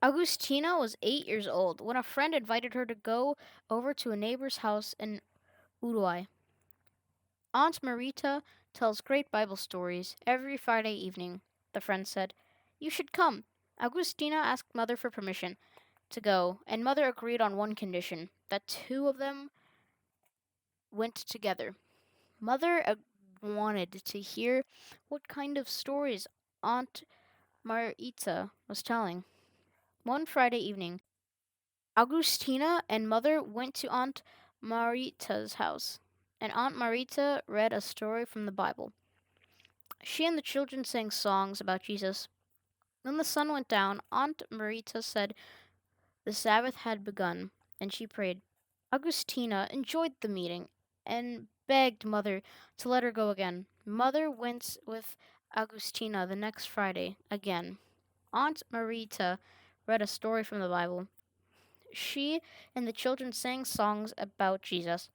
Augustina was 8 years old when a friend invited her to go over to a neighbor's house in Uruguay. Aunt Marita tells great Bible stories every Friday evening, the friend said. You should come. Augustina asked Mother for permission to go, and Mother agreed on one condition that two of them went together. Mother wanted to hear what kind of stories Aunt Marita was telling. One Friday evening, Augustina and Mother went to Aunt Marita's house, and Aunt Marita read a story from the Bible. She and the children sang songs about Jesus. When the sun went down, Aunt Marita said the Sabbath had begun, and she prayed. Augustina enjoyed the meeting and begged Mother to let her go again. Mother went with Augustina the next Friday again. Aunt Marita read a story from the Bible. She and the children sang songs about Jesus.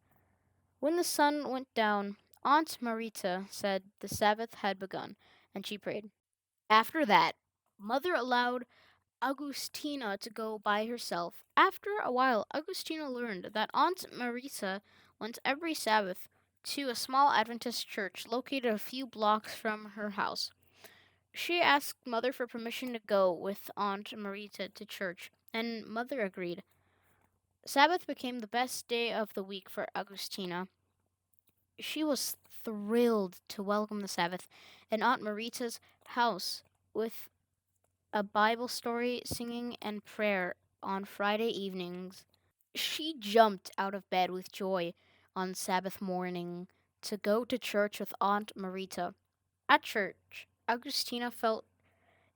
When the sun went down, Aunt Marita said the Sabbath had begun, and she prayed. After that, Mother allowed Augustina to go by herself. After a while, Augustina learned that Aunt Marita went every Sabbath to a small Adventist church located a few blocks from her house. She asked Mother for permission to go with Aunt Marita to church, and Mother agreed. Sabbath became the best day of the week for Augustina. She was thrilled to welcome the Sabbath in Aunt Marita's house with a Bible story, singing, and prayer on Friday evenings. She jumped out of bed with joy on Sabbath morning to go to church with Aunt Marita. At church, Augustina felt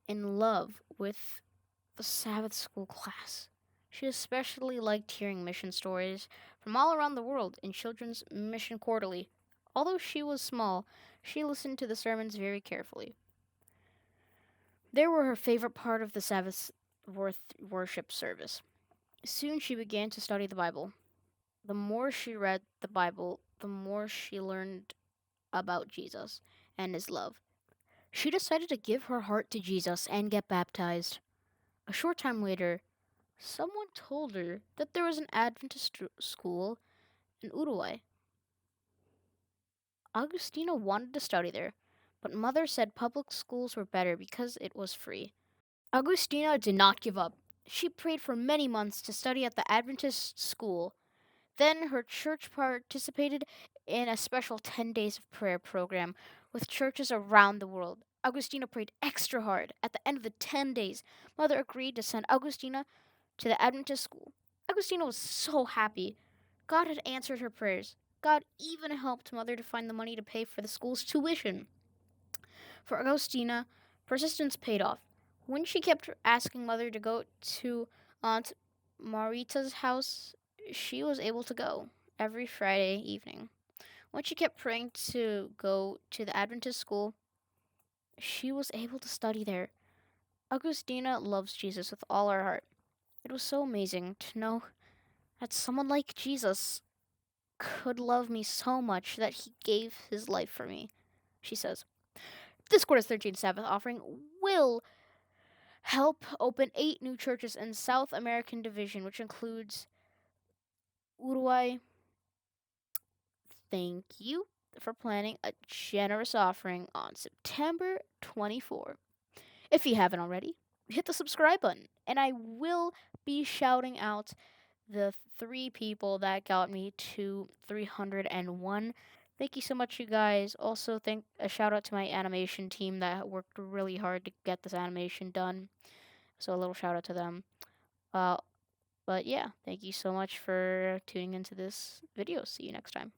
in love with the Sabbath school class. She especially liked hearing mission stories from all around the world in Children's Mission Quarterly. Although she was small, she listened to the sermons very carefully. They were her favorite part of the Sabbath worship service. Soon she began to study the Bible. The more she read the Bible, the more she learned about Jesus and his love. She decided to give her heart to Jesus and get baptized. A short time later, someone told her that there was an Adventist school in Uruguay. Augustina wanted to study there, but Mother said public schools were better because it was free. Augustina did not give up. She prayed for many months to study at the Adventist school. Then her church participated in a special 10 days of prayer program with churches around the world. Augustina prayed extra hard. At the end of the 10 days, Mother agreed to send Augustina to the Adventist school. Augustina was so happy. God had answered her prayers. God even helped Mother to find the money to pay for the school's tuition. For Augustina, persistence paid off. When she kept asking Mother to go to Aunt Marita's house, she was able to go every Friday evening. When she kept praying to go to the Adventist school, she was able to study there. Augustina loves Jesus with all her heart. It was so amazing to know that someone like Jesus could love me so much that he gave his life for me, she says. This quarter's 13th Sabbath offering will help open 8 new churches in South American Division, which includes Uruguay. Thank you for planning a generous offering on September 24. If you haven't already, hit the subscribe button, and I will be shouting out the 3 people that got me to 301. Thank you so much, you guys. Also, a shout out to my animation team that worked really hard to get this animation done. So a little shout out to them. Uh, but yeah, thank you so much for tuning into this video. See you next time.